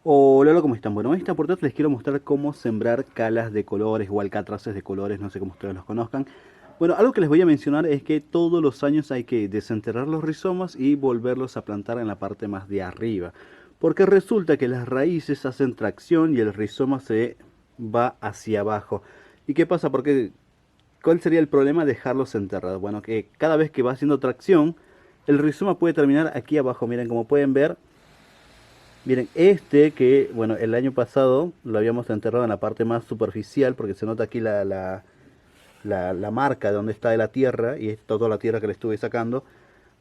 Hola, ¿cómo están? Bueno, en esta oportunidad les quiero mostrar cómo sembrar calas de colores o alcatraces de colores, no sé cómo ustedes los conozcan. Bueno, algo que les voy a mencionar es que todos los años hay que desenterrar los rizomas y volverlos a plantar en la parte más de arriba. Porque resulta que las raíces hacen tracción y el rizoma se va hacia abajo. ¿Y qué pasa? Porque, ¿cuál sería el problema de dejarlos enterrados? Bueno, que cada vez que va haciendo tracción, el rizoma puede terminar aquí abajo. Miren, como pueden ver, miren, este que, bueno, el año pasado lo habíamos enterrado en la parte más superficial porque se nota aquí la marca de donde está de la tierra y es toda la tierra que le estuve sacando.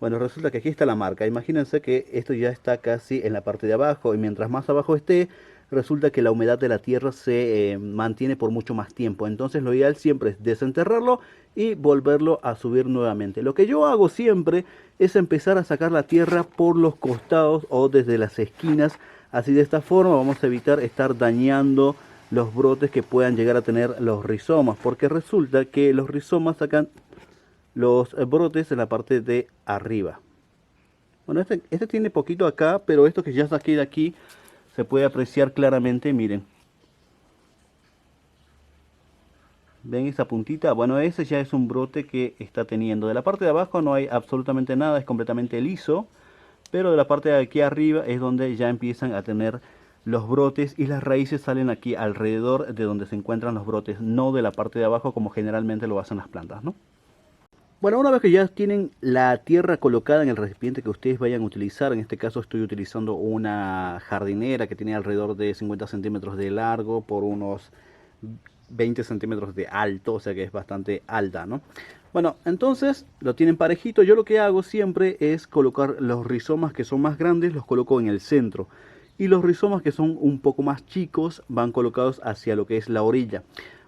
Bueno, resulta que aquí está la marca. Imagínense que esto ya está casi en la parte de abajo y mientras más abajo esté, resulta que la humedad de la tierra se mantiene por mucho más tiempo. Entonces lo ideal siempre es desenterrarlo y volverlo a subir nuevamente. Lo que yo hago siempre es empezar a sacar la tierra por los costados o desde las esquinas. Así de esta forma vamos a evitar estar dañando los brotes que puedan llegar a tener los rizomas. Porque resulta que los rizomas sacan los brotes en la parte de arriba. Bueno, este tiene poquito acá, pero esto que ya saqué de aquí se puede apreciar claramente, miren. ¿Ven esa puntita? Bueno, ese ya es un brote que está teniendo. De la parte de abajo no hay absolutamente nada, es completamente liso. Pero de la parte de aquí arriba es donde ya empiezan a tener los brotes y las raíces salen aquí alrededor de donde se encuentran los brotes, no de la parte de abajo como generalmente lo hacen las plantas, ¿no? Bueno, una vez que ya tienen la tierra colocada en el recipiente que ustedes vayan a utilizar, en este caso estoy utilizando una jardinera que tiene alrededor de 50 centímetros de largo por unos 20 centímetros de alto, o sea que es bastante alta, ¿no? Bueno, entonces lo tienen parejito. Yo lo que hago siempre es colocar los rizomas que son más grandes, los coloco en el centro. Y los rizomas que son un poco más chicos van colocados hacia lo que es la orilla.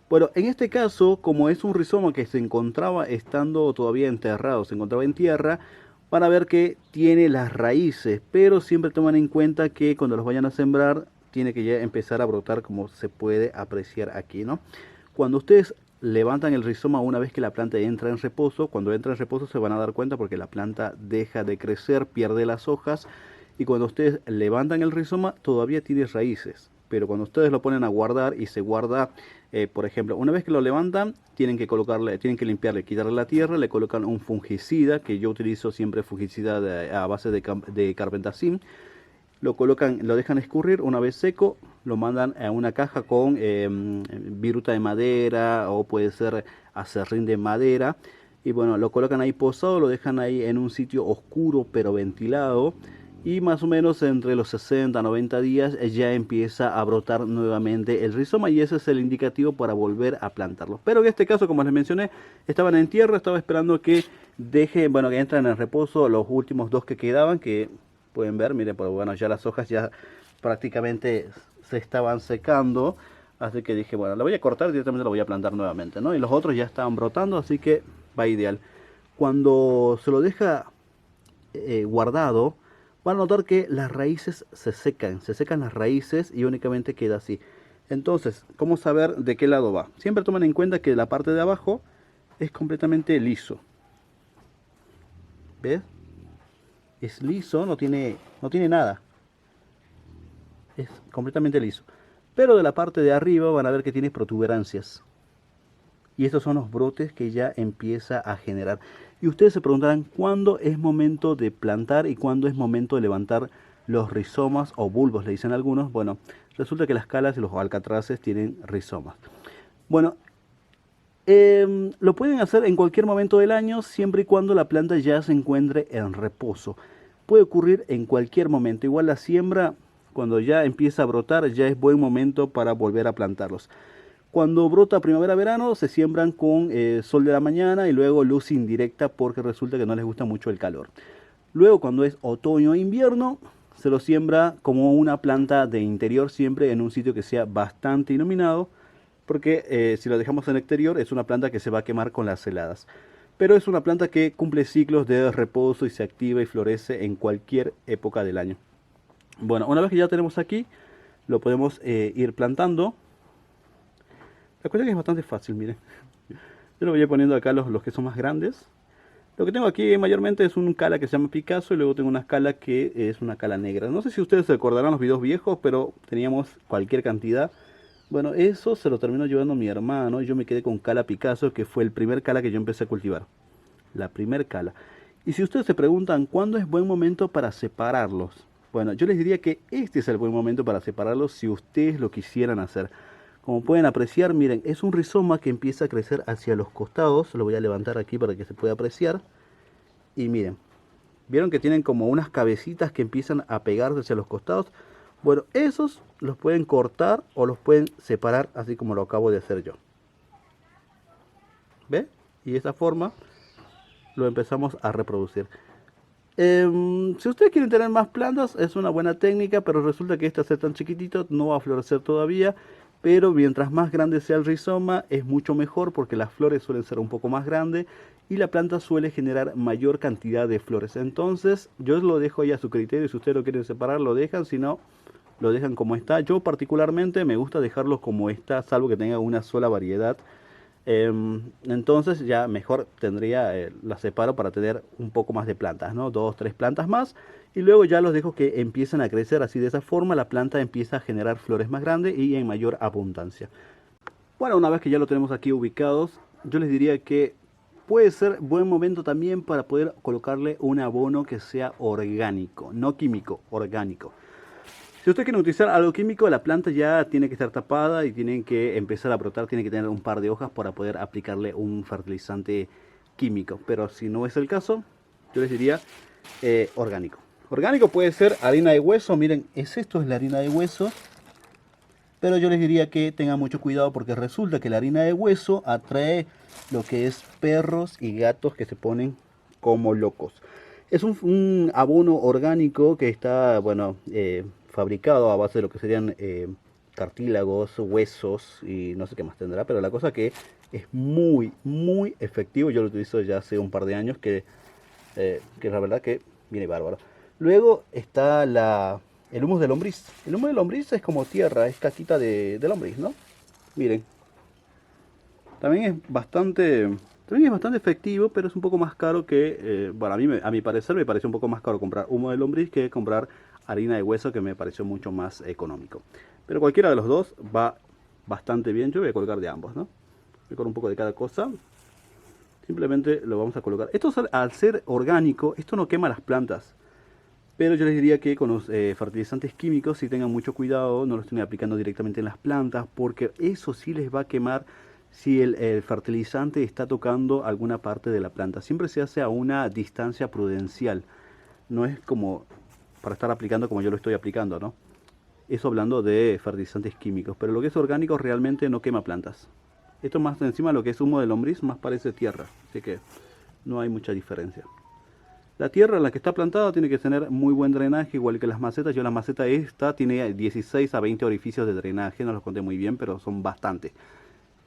Bueno, en este caso, como es un rizoma que se encontraba estando todavía enterrado, se encontraba en tierra, van a ver que tiene las raíces, pero siempre toman en cuenta que cuando los vayan a sembrar, tiene que ya empezar a brotar como se puede apreciar aquí, ¿no? Cuando ustedes levantan el rizoma una vez que la planta entra en reposo, cuando entra en reposo se van a dar cuenta porque la planta deja de crecer, pierde las hojas y cuando ustedes levantan el rizoma todavía tiene raíces. Pero cuando ustedes lo ponen a guardar y se guarda, por ejemplo, una vez que lo levantan, tienen que colocarle, tienen que limpiarle, quitarle la tierra, le colocan un fungicida, que yo utilizo siempre fungicida a base de carbendazim. Lo colocan, lo dejan escurrir, una vez seco, lo mandan a una caja con viruta de madera o puede ser acerrín de madera. Y bueno, lo colocan ahí posado, lo dejan ahí en un sitio oscuro pero ventilado. Y más o menos entre los 60 a 90 días ya empieza a brotar nuevamente el rizoma y ese es el indicativo para volver a plantarlo. Pero en este caso, como les mencioné, estaban en tierra, estaba esperando que bueno, que entran en reposo los últimos dos que quedaban, que pueden ver, miren, pues bueno, ya las hojas ya prácticamente se estaban secando. Así que dije, bueno, la voy a cortar, directamente la voy a plantar nuevamente, ¿no? Y los otros ya estaban brotando, así que va ideal. Cuando se lo deja guardado, van a notar que las raíces se secan las raíces y únicamente queda así. Entonces, ¿cómo saber de qué lado va? Siempre tomen en cuenta que la parte de abajo es completamente liso. ¿Ves? Es liso, no tiene nada. Es completamente liso. Pero de la parte de arriba van a ver que tiene protuberancias. Y estos son los brotes que ya empieza a generar. Y ustedes se preguntarán cuándo es momento de plantar y cuándo es momento de levantar los rizomas o bulbos, le dicen algunos. Bueno, resulta que las calas y los alcatraces tienen rizomas. Bueno, lo pueden hacer en cualquier momento del año siempre y cuando la planta ya se encuentre en reposo. Puede ocurrir en cualquier momento. Igual la siembra, cuando ya empieza a brotar, ya es buen momento para volver a plantarlos. Cuando brota primavera-verano se siembran con sol de la mañana y luego luz indirecta porque resulta que no les gusta mucho el calor. Luego cuando es otoño-invierno se lo siembra como una planta de interior siempre en un sitio que sea bastante iluminado porque si lo dejamos en el exterior es una planta que se va a quemar con las heladas. Pero es una planta que cumple ciclos de reposo y se activa y florece en cualquier época del año. Bueno, una vez que ya tenemos aquí, lo podemos ir plantando. La cuestión es que es bastante fácil, miren. Yo lo voy a ir poniendo acá los que son más grandes. Lo que tengo aquí mayormente es un cala que se llama Picasso y luego tengo una cala que es una cala negra. No sé si ustedes se recordarán los videos viejos, pero teníamos cualquier cantidad. Bueno, eso se lo terminó llevando mi hermano y yo me quedé con cala Picasso, que fue el primer cala que yo empecé a cultivar. La primer cala. Y si ustedes se preguntan cuándo es buen momento para separarlos, bueno, yo les diría que este es el buen momento para separarlos si ustedes lo quisieran hacer. Como pueden apreciar, miren, es un rizoma que empieza a crecer hacia los costados. Lo voy a levantar aquí para que se pueda apreciar. Y miren, vieron que tienen como unas cabecitas que empiezan a pegarse hacia los costados. Bueno, esos los pueden cortar o los pueden separar así como lo acabo de hacer yo. ¿Ve? Y de esa forma lo empezamos a reproducir. Si ustedes quieren tener más plantas, es una buena técnica, pero resulta que este, al ser tan chiquitito, no va a florecer todavía. Pero mientras más grande sea el rizoma, es mucho mejor porque las flores suelen ser un poco más grandes y la planta suele generar mayor cantidad de flores. Entonces, yo lo dejo ahí a su criterio. Si ustedes lo quieren separar, lo dejan, si no, lo dejan como está. Yo particularmente me gusta dejarlos como está, salvo que tenga una sola variedad. Entonces ya mejor tendría, la separo para tener un poco más de plantas, ¿no? 2, 3 plantas más y luego ya los dejo que empiecen a crecer así. De esa forma la planta empieza a generar flores más grandes y en mayor abundancia. Bueno, una vez que ya lo tenemos aquí ubicados, yo les diría que puede ser buen momento también para poder colocarle un abono que sea orgánico, no químico, orgánico. Si usted quiere utilizar algo químico, la planta ya tiene que estar tapada y tiene que empezar a brotar, tiene que tener un par de hojas para poder aplicarle un fertilizante químico. Pero si no es el caso, yo les diría orgánico. Orgánico puede ser harina de hueso, miren, esto es la harina de hueso. Pero yo les diría que tengan mucho cuidado porque resulta que la harina de hueso atrae lo que es perros y gatos que se ponen como locos. Es un abono orgánico que está, bueno, fabricado a base de lo que serían cartílagos, huesos y no sé qué más tendrá, pero la cosa que es muy, muy efectivo. Yo lo utilizo ya hace un par de años que la verdad que viene bárbaro. Luego está el humus de lombriz. El humus de lombriz es como tierra, es caquita de lombriz, ¿no? Miren, también es bastante efectivo, pero es un poco más caro que, bueno, a mi parecer me pareció un poco más caro comprar humo de lombriz que comprar harina de hueso, que me pareció mucho más económico. Pero cualquiera de los dos va bastante bien. Yo voy a colocar de ambos, ¿no? Voy con un poco de cada cosa. Simplemente lo vamos a colocar. Esto al ser orgánico, esto no quema las plantas. Pero yo les diría que con los fertilizantes químicos sí tengan mucho cuidado, no lo estén aplicando directamente en las plantas, porque eso sí les va a quemar si el fertilizante está tocando alguna parte de la planta. Siempre se hace a una distancia prudencial, no es como para estar aplicando como yo lo estoy aplicando, ¿no? Eso hablando de fertilizantes químicos, pero lo que es orgánico realmente no quema plantas. Esto más encima lo que es humo de lombriz más parece tierra, así que no hay mucha diferencia. La tierra en la que está plantada tiene que tener muy buen drenaje, igual que las macetas. Yo la maceta esta tiene 16 a 20 orificios de drenaje, no los conté muy bien, pero son bastantes.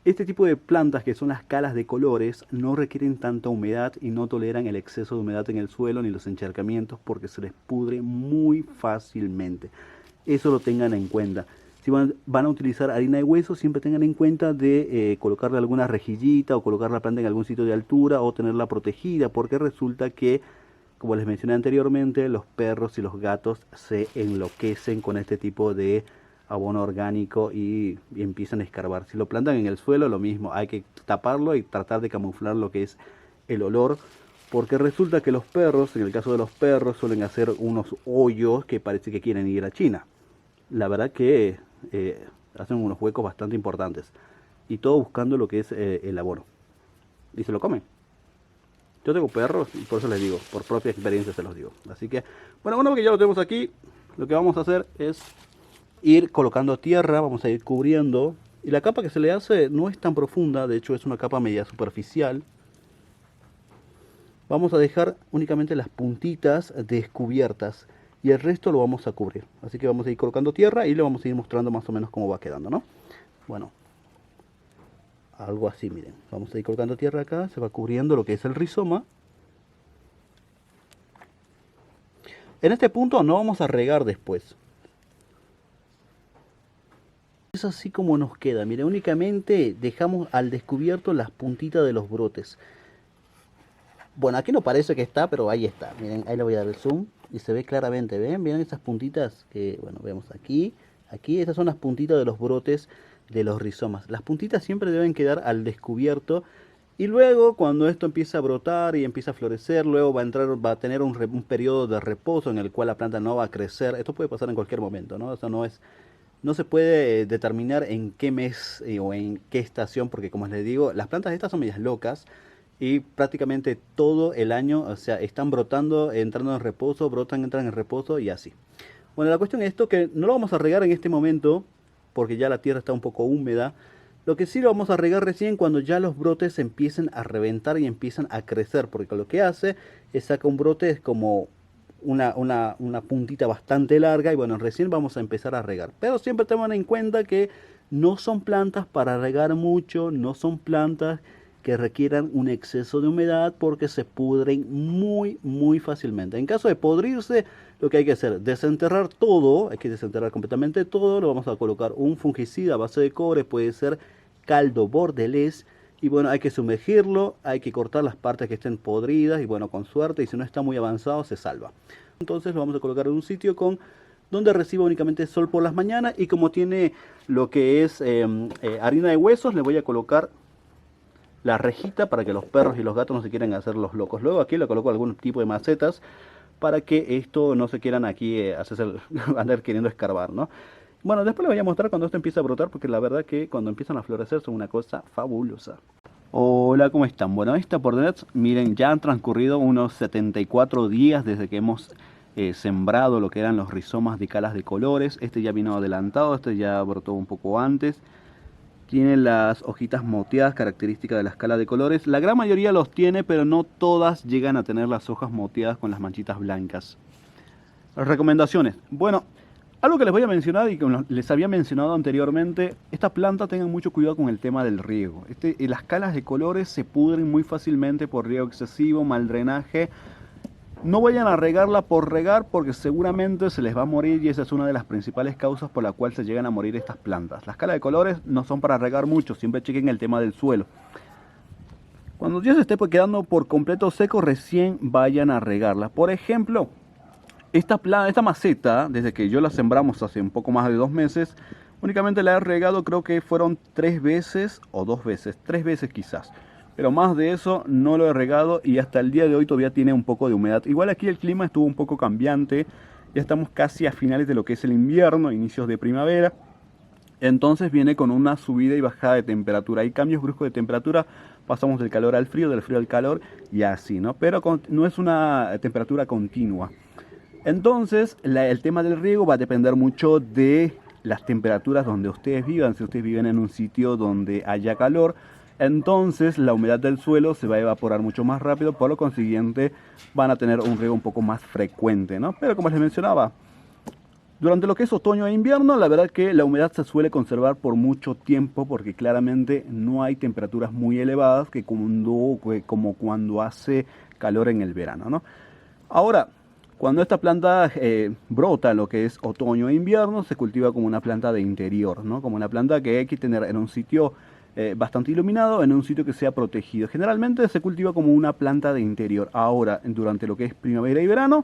Este tipo de plantas, que son las calas de colores, no requieren tanta humedad y no toleran el exceso de humedad en el suelo ni los encharcamientos porque se les pudre muy fácilmente. Eso lo tengan en cuenta. Si van a utilizar harina de hueso, siempre tengan en cuenta de colocarle alguna rejillita o colocar la planta en algún sitio de altura o tenerla protegida, porque resulta que, como les mencioné anteriormente, los perros y los gatos se enloquecen con este tipo de abono orgánico y empiezan a escarbar. Si lo plantan en el suelo, lo mismo, hay que taparlo y tratar de camuflar lo que es el olor, porque resulta que los perros, en el caso de los perros, suelen hacer unos hoyos que parece que quieren ir a China. La verdad que hacen unos huecos bastante importantes y todo buscando lo que es el abono y se lo comen. Yo tengo perros y por eso les digo, por propia experiencia se los digo. Así que, bueno, una vez que ya lo tenemos aquí, lo que vamos a hacer es ir colocando tierra, vamos a ir cubriendo. Y la capa que se le hace no es tan profunda, de hecho es una capa media superficial. Vamos a dejar únicamente las puntitas descubiertas y el resto lo vamos a cubrir. Así que vamos a ir colocando tierra y le vamos a ir mostrando más o menos cómo va quedando, ¿no? Bueno, algo así, miren. Vamos a ir colocando tierra acá, se va cubriendo lo que es el rizoma. En este punto no vamos a regar después. Es así como nos queda, miren, únicamente dejamos al descubierto las puntitas de los brotes. Bueno, aquí no parece que está, pero ahí está. Miren, ahí le voy a dar el zoom y se ve claramente. ¿Ven? ¿Vieron esas puntitas? Que, bueno, vemos aquí. Aquí, estas son las puntitas de los brotes de los rizomas. Las puntitas siempre deben quedar al descubierto. Y luego, cuando esto empieza a brotar y empieza a florecer, luego va a tener un periodo de reposo en el cual la planta no va a crecer. Esto puede pasar en cualquier momento, ¿no? Eso no se puede determinar en qué mes o en qué estación, porque como les digo, las plantas estas son medias locas y prácticamente todo el año, o sea, están brotando, entrando en reposo, brotan, entran en reposo y así. Bueno, la cuestión es esto, que no lo vamos a regar en este momento, porque ya la tierra está un poco húmeda. Lo que sí lo vamos a regar recién cuando ya los brotes empiecen a reventar y empiezan a crecer, porque lo que hace es saca un brote, es como una puntita bastante larga y bueno, recién vamos a empezar a regar. Pero siempre tengan en cuenta que no son plantas para regar mucho, no son plantas que requieran un exceso de humedad porque se pudren muy fácilmente. En caso de podrirse, lo que hay que hacer, desenterrar todo, hay que desenterrar completamente todo, lo vamos a colocar un fungicida a base de cobre, puede ser caldo bordelés, y bueno, hay que sumergirlo, hay que cortar las partes que estén podridas y bueno, con suerte, y si no está muy avanzado, se salva. Entonces lo vamos a colocar en un sitio donde reciba únicamente sol por las mañanas, y como tiene lo que es harina de huesos, le voy a colocar la rejita para que los perros y los gatos no se quieran hacer los locos. Luego aquí le coloco algún tipo de macetas para que esto no se quieran aquí andar queriendo escarbar, ¿no? Bueno, después les voy a mostrar cuando esto empieza a brotar, porque la verdad que cuando empiezan a florecer son una cosa fabulosa. Hola, ¿cómo están? Bueno, esta por Nets, miren, ya han transcurrido unos 74 días desde que hemos sembrado lo que eran los rizomas de calas de colores. Este ya vino adelantado, este ya brotó un poco antes. Tiene las hojitas moteadas, características de la escala de colores. La gran mayoría los tiene, pero no todas llegan a tener las hojas moteadas con las manchitas blancas. Las recomendaciones. Bueno, algo que les voy a mencionar y que les había mencionado anteriormente, esta planta tengan mucho cuidado con el tema del riego. Las calas de colores se pudren muy fácilmente por riego excesivo, mal drenaje. No vayan a regarla por regar porque seguramente se les va a morir, y esa es una de las principales causas por la cual se llegan a morir estas plantas. Las calas de colores no son para regar mucho, siempre chequen el tema del suelo. Cuando ya se esté quedando por completo seco, recién vayan a regarla. Por ejemplo, esta maceta, desde que yo la sembramos hace un poco más de 2 meses, únicamente la he regado, creo que fueron 3 veces o 2 veces, 3 veces quizás. Pero más de eso no lo he regado y hasta el día de hoy todavía tiene un poco de humedad. Igual aquí el clima estuvo un poco cambiante. Ya estamos casi a finales de lo que es el invierno, inicios de primavera. Entonces viene con una subida y bajada de temperatura. Hay cambios bruscos de temperatura. Pasamos del calor al frío, del frío al calor y así, ¿no? Pero no es una temperatura continua. Entonces el tema del riego va a depender mucho de las temperaturas donde ustedes vivan. Si ustedes viven en un sitio donde haya calor, entonces la humedad del suelo se va a evaporar mucho más rápido, por lo consiguiente van a tener un riego un poco más frecuente, ¿no? Pero como les mencionaba, durante lo que es otoño e invierno, la verdad que la humedad se suele conservar por mucho tiempo porque claramente no hay temperaturas muy elevadas como cuando hace calor en el verano, ¿no? Ahora, cuando esta planta brota en lo que es otoño e invierno, se cultiva como una planta de interior, ¿no? Como una planta que hay que tener en un sitio bastante iluminado, en un sitio que sea protegido. Generalmente se cultiva como una planta de interior. Ahora, durante lo que es primavera y verano,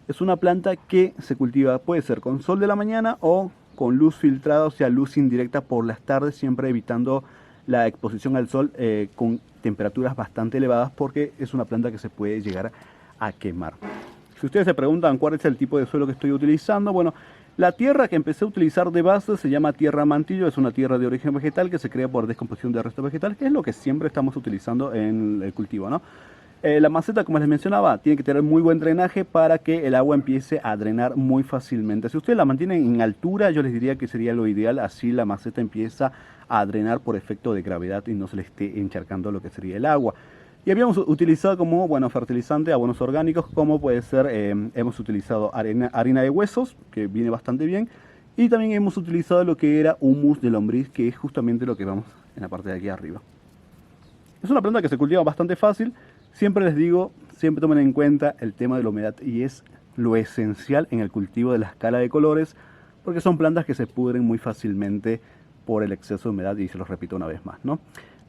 es una planta que se cultiva, puede ser con sol de la mañana o con luz filtrada, o sea, luz indirecta por las tardes, siempre evitando la exposición al sol con temperaturas bastante elevadas, porque es una planta que se puede llegar a quemar. Si ustedes se preguntan cuál es el tipo de suelo que estoy utilizando, bueno, la tierra que empecé a utilizar de base se llama tierra mantillo, es una tierra de origen vegetal que se crea por descomposición de restos vegetales, que es lo que siempre estamos utilizando en el cultivo, ¿no? La maceta, como les mencionaba, tiene que tener muy buen drenaje para que el agua empiece a drenar muy fácilmente. Si ustedes la mantienen en altura, yo les diría que sería lo ideal, así la maceta empieza a drenar por efecto de gravedad y no se le esté encharcando lo que sería el agua. Y habíamos utilizado como, bueno, fertilizante, abonos orgánicos, como puede ser, hemos utilizado harina de huesos, que viene bastante bien, y también hemos utilizado lo que era humus de lombriz, que es justamente lo que vamos en la parte de aquí arriba. Es una planta que se cultiva bastante fácil. Siempre les digo, siempre tomen en cuenta el tema de la humedad, y es lo esencial en el cultivo de la escala de colores, porque son plantas que se pudren muy fácilmente por el exceso de humedad, y se los repito una vez más, ¿no?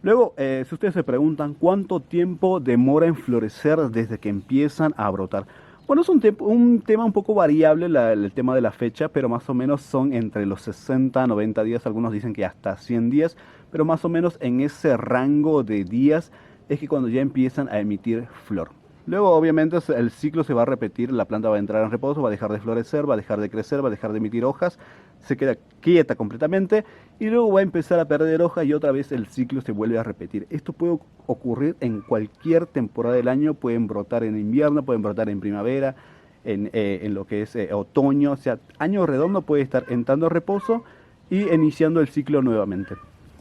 Luego, si ustedes se preguntan cuánto tiempo demora en florecer desde que empiezan a brotar. Bueno, es un tema un poco variable el tema de la fecha, pero más o menos son entre los 60 a 90 días, algunos dicen que hasta 100 días, pero más o menos en ese rango de días es que cuando ya empiezan a emitir flor. Luego, obviamente, el ciclo se va a repetir, la planta va a entrar en reposo, va a dejar de florecer, va a dejar de crecer, va a dejar de emitir hojas, se queda quieta completamente y luego va a empezar a perder hojas y otra vez el ciclo se vuelve a repetir. Esto puede ocurrir en cualquier temporada del año, pueden brotar en invierno, pueden brotar en primavera, en lo que es otoño, o sea, año redondo puede estar entrando a reposo y iniciando el ciclo nuevamente.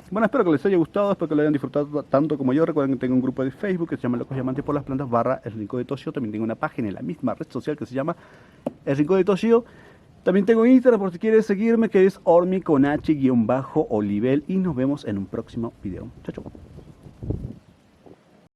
Bueno, espero que les haya gustado, espero que lo hayan disfrutado tanto como yo. Recuerden que tengo un grupo de Facebook que se llama Locos Llamantes por las Plantas / El Rincón de Toshio. También tengo una página en la misma red social que se llama El Rincón de Toshio. También tengo Instagram por si quieres seguirme, que es ormi con h-olivel. Y nos vemos en un próximo video. Chao, chao.